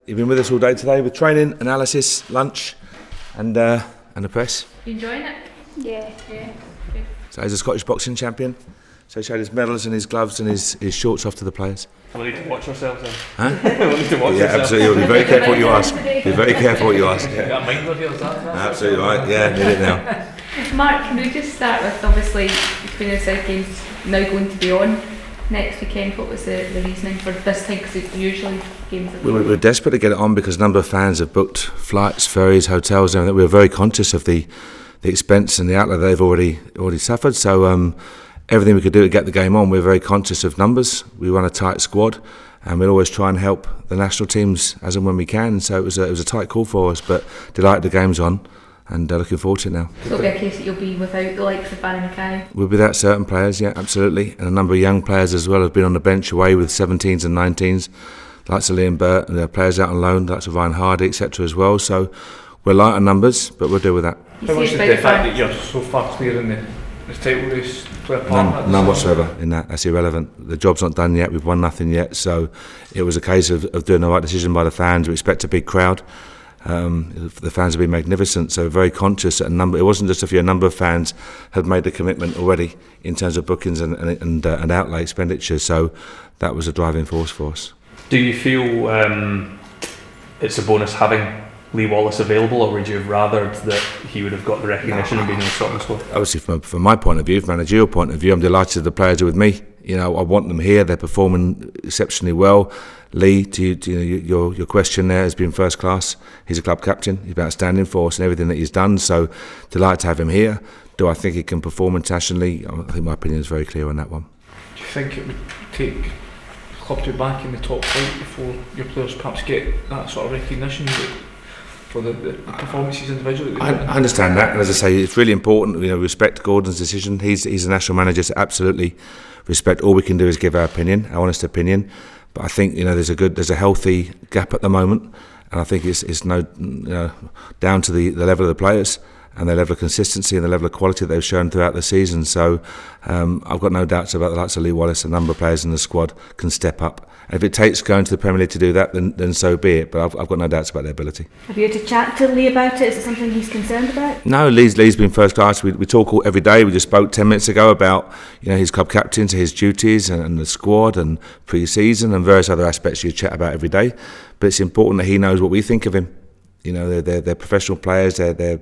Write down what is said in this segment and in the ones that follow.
You've been with us all day today with training, analysis, lunch, and the press. You enjoying it? Yeah. Good. So he's a Scottish boxing champion. So he showed his medals and his gloves and his shorts off to the players. We'll need to watch ourselves then. Huh? We'll need to watch Yeah, ourselves. absolutely. Be very careful what you ask. Be very careful what you ask. You got a mind of yours, that's Absolutely right. Yeah, need it now. Mark, can we just start with, obviously, Queen of the South Games now going to be on next weekend. What was the reasoning for this time? Because usually games are... We're desperate to get it on because a number of fans have booked flights, ferries, hotels and everything. We're very conscious of the expense and the outlay they've already suffered. So everything we could do to get the game on, we're very conscious of numbers. We run a tight squad and we'll always try and help the national teams as and when we can. So it was a tight call for us, but delighted the game's on and looking forward to it now. So it'll be a case that you'll be without the likes of Barry Mackay? We'll be without certain players, yeah, absolutely. And a number of young players as well have been on the bench away with 17s and 19s, likes of Liam Burt, and there are players out on loan, likes of Ryan Hardy, etc. as well. So we're light on numbers, but we'll deal with that. How much does the fact that you're so far clear in the title race play a part? None whatsoever in that. That's irrelevant. The job's not done yet. We've won nothing yet. So it was a case of doing the right decision by the fans. We expect a big crowd. The fans have been magnificent. So very conscious that it wasn't just a number of fans had made the commitment already in terms of bookings and outlay expenditure. So that was a driving force for us. Do you feel it's a bonus having Lee Wallace available, or would you have rather that he would have got the recognition and been in the Scotland squad? Obviously, from my point of view, from a managerial point of view, I'm delighted the players are with me. You know, I want them here. They're performing exceptionally well. Lee, your question there has been first class. He's a club captain. He's been outstanding for us and everything that he's done. So delighted to have him here. Do I think he can perform internationally? I think my opinion is very clear on that one. Do you think it would take the club to be back in the top flight before your players perhaps get that sort of recognition for the performances individually? I understand that, and as I say, it's really important. You know, respect Gordon's decision. He's the national manager, so absolutely respect. All we can do is give our opinion, our honest opinion. But I think there's a healthy gap at the moment, and I think it's down to the level of the players and their level of consistency and the level of quality that they've shown throughout the season. So I've got no doubts about the likes of Lee Wallace. A number of players in the squad can step up. And if it takes going to the Premier League to do that, then so be it. But I've got no doubts about their ability. Have you had to chat to Lee about it? Is it something he's concerned about? No, Lee's been first class. We talk every day. We just spoke 10 minutes ago about his club captains, his duties and the squad and pre-season and various other aspects you chat about every day. But it's important that he knows what we think of him. You know, they're professional players. They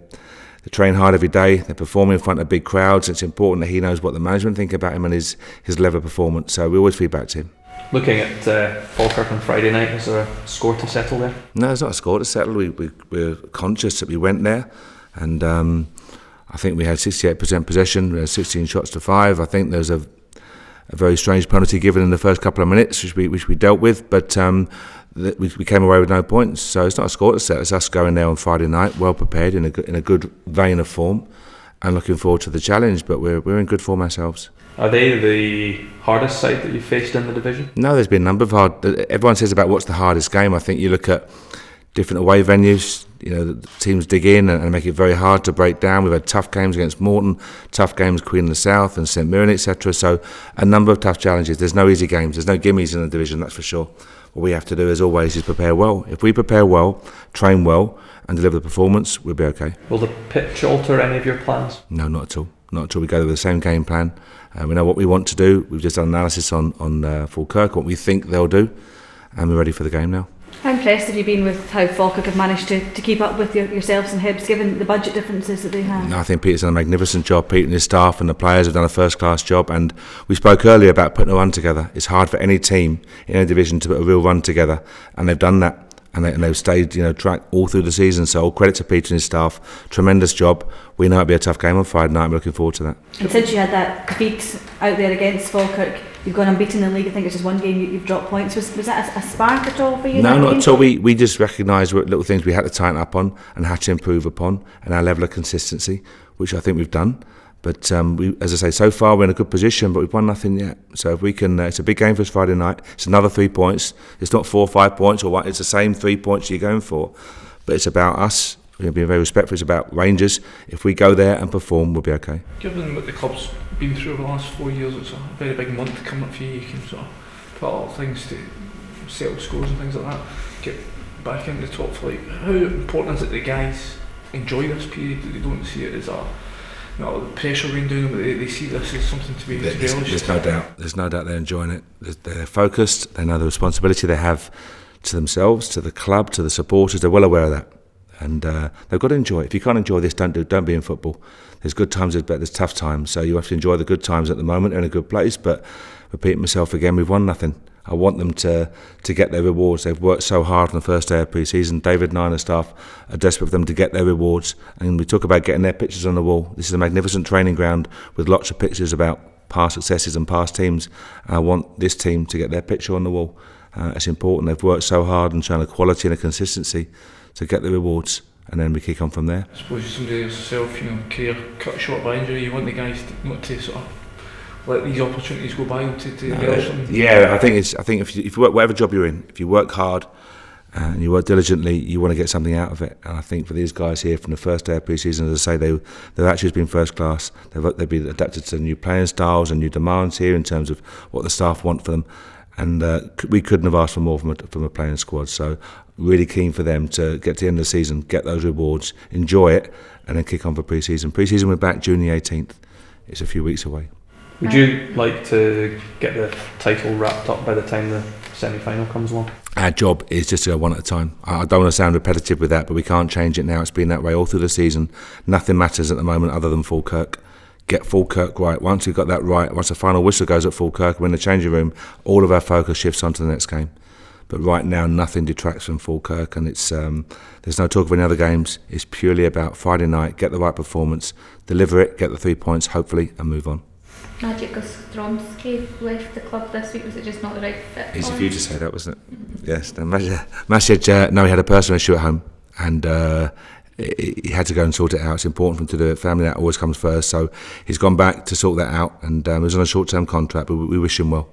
train hard every day. They're performing in front of big crowds. It's important that he knows what the management think about him and his level of performance. So we always feed back to him. Looking at Falkirk on Friday night, is there a score to settle there? No, there's not a score to settle. We're conscious that we went there, and I think we had 68% possession. We had 16 shots to 5. I think there's a very strange penalty given in the first couple of minutes, which we dealt with, but we came away with no points. So it's not a score to settle. It's us going there on Friday night, well prepared, in a good vein of form, and looking forward to the challenge. But we're in good form ourselves. Are they the hardest side that you've faced in the division? No, there's been a number of hard. Everyone says about what's the hardest game. I think you look at different away venues. The teams dig in and make it very hard to break down. We've had tough games against Morton, tough games Queen of the South and St Mirren, etc. So a number of tough challenges. There's no easy games. There's no gimmies in the division, that's for sure. What we have to do, as always, is prepare well. If we prepare well, train well, and deliver the performance, we'll be okay. Will the pitch alter any of your plans? No, not at all. Not at all. We go with the same game plan. We know what we want to do. We've just done analysis on Falkirk, what we think they'll do, and we're ready for the game now. How impressed have you been with how Falkirk have managed to keep up with yourselves and Hibs, given the budget differences that they have? No, I think Peter's done a magnificent job. Pete and his staff and the players have done a first-class job. And we spoke earlier about putting a run together. It's hard for any team in any division to put a real run together, and they've done that. And they've stayed, track all through the season. So all credit to Peter and his staff. Tremendous job. We know it'll be a tough game on Friday night. I'm looking forward to that. And since you had that defeat out there against Falkirk, you've gone unbeaten in the league. I think it's just one game you've dropped points. Was that a spark at all for you? No, not at all. We just recognised little things we had to tighten up on and had to improve upon, and our level of consistency, which I think we've done. But as I say, so far we're in a good position, but we've won nothing yet. So if we can, it's a big game for us Friday night. It's another 3 points. It's not 4 or 5 points or what. It's the same 3 points you're going for. But it's about us. We're being very respectful. It's about Rangers. If we go there and perform, we'll be okay. Given what the club's been through over the last 4 years, it's a very big month coming up for you. You can sort of put a lot of things to settle scores and things like that. back into the top flight, how important is it that the guys enjoy this period, that they don't see it as a pressure being down, but they see this as something to be relished? There's no doubt they're enjoying it. They're focused, they know the responsibility they have to themselves, to the club, to the supporters. They're well aware of that, and they've got to enjoy it. If you can't enjoy this, don't be in football. There's good times, there's tough times, so you have to enjoy the good times at the moment. They're in a good place, but repeating myself again, we've won nothing. I want them to get their rewards. They've worked so hard on the first day of pre-season. David and I and the staff are desperate for them to get their rewards, and we talk about getting their pictures on the wall. This is a magnificent training ground with lots of pictures about past successes and past teams, and I want this team to get their picture on the wall. It's important. They've worked so hard and shown a quality and a consistency to get the rewards, and then we kick on from there. I suppose somebody yourself, career cut short by injury, you want the guys not to sort of let these opportunities go by to develop something. Yeah, I think if you work whatever job you're in, if you work hard and you work diligently, you want to get something out of it. And I think for these guys here, from the first day of pre-season, as I say, they've actually been first class. They've been adapted to new playing styles and new demands here in terms of what the staff want for them. And we couldn't have asked for more from a playing squad. So really keen for them to get to the end of the season, get those rewards, enjoy it, and then kick on for pre-season. Pre-season, we're back June the 18th. It's a few weeks away. Would you like to get the title wrapped up by the time the semi-final comes along? Our job is just to go one at a time. I don't want to sound repetitive with that, but we can't change it now. It's been that way all through the season. Nothing matters at the moment other than Falkirk. Get Falkirk right. Once we've got that right, once the final whistle goes at Falkirk, we're in the changing room, all of our focus shifts onto the next game. But right now, nothing detracts from Falkirk, and it's there's no talk of any other games. It's purely about Friday night, get the right performance, deliver it, get the 3 points, hopefully, and move on. Magic Ostromsky left the club this week. Was it just not the right fit? Easy for you to say that, wasn't it? Mm-hmm. Yes. No, he had a personal issue at home, and he had to go and sort it out. It's important for him to do it. Family, that always comes first. So he's gone back to sort that out, and he was on a short-term contract, but we wish him well.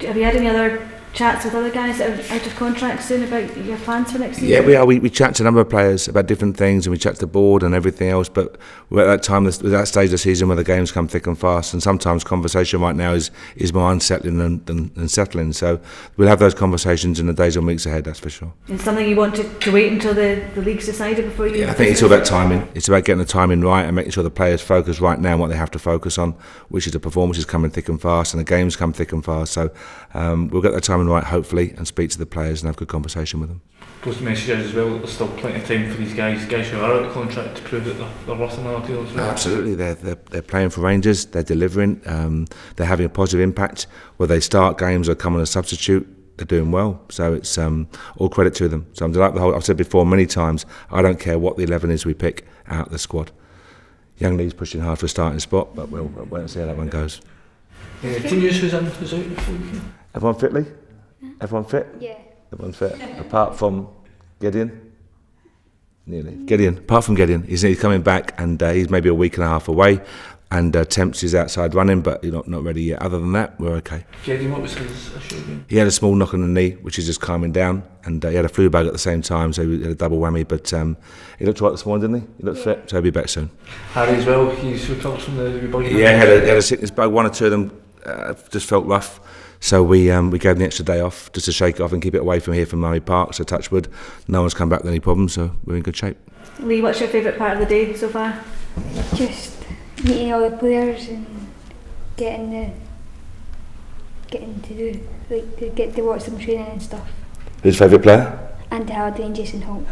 Have you had any other chats with other guys that are out of contract soon about your plans for next season? Yeah, we are. We chat to a number of players about different things, and we chat to the board and everything else. But we're at that time, that stage of the season where the games come thick and fast, and sometimes conversation right now is more unsettling than settling. So we'll have those conversations in the days and weeks ahead, that's for sure. It's something you want to wait until the league's decided before you... Yeah, I think it's all about timing. It's about getting the timing right and making sure the players focus right now on what they have to focus on, which is the performances coming thick and fast, and the games come thick and fast. So we'll get the timing right, hopefully, and speak to the players and have a good conversation with them. I suppose the message is as well that there's still plenty of time for these guys who are out of contract to prove that they're worth another deal as well. Absolutely, they're playing for Rangers, they're delivering, they're having a positive impact. Whether they start games or come on a substitute, they're doing well. So it's all credit to them. So I'm delighted. I've said before many times, I don't care what the 11 is we pick out of the squad. Young Lee's pushing hard for a starting spot, but we'll wait and see how that one goes. Team news, who's out before we can? Everyone fit, Lee? Everyone fit? Yeah. Everyone's fit, apart from Gideon. Nearly. Gideon. Apart from Gideon, he's coming back, and he's maybe a week and a half away. And Temps is outside running, but he's not ready yet. Other than that, we're okay. Gideon, what was his issue again? He had a small knock on the knee, which is just calming down, and he had a flu bug at the same time, so he had a double whammy. But he looked right this morning, didn't he? He looked fit, so he'll be back soon. Harry as well. He's recovered from the bug. Yeah, he had a sickness bug. One or two of them just felt rough. So we gave him the extra day off just to shake it off and keep it away from here from Murray Park. So touch wood, no one's come back with any problems, so we're in good shape. Lee, what's your favourite part of the day so far? Just meeting all the players and getting to do to get to watch them training and stuff. Who's favourite player? And Halliday and Jason Holt.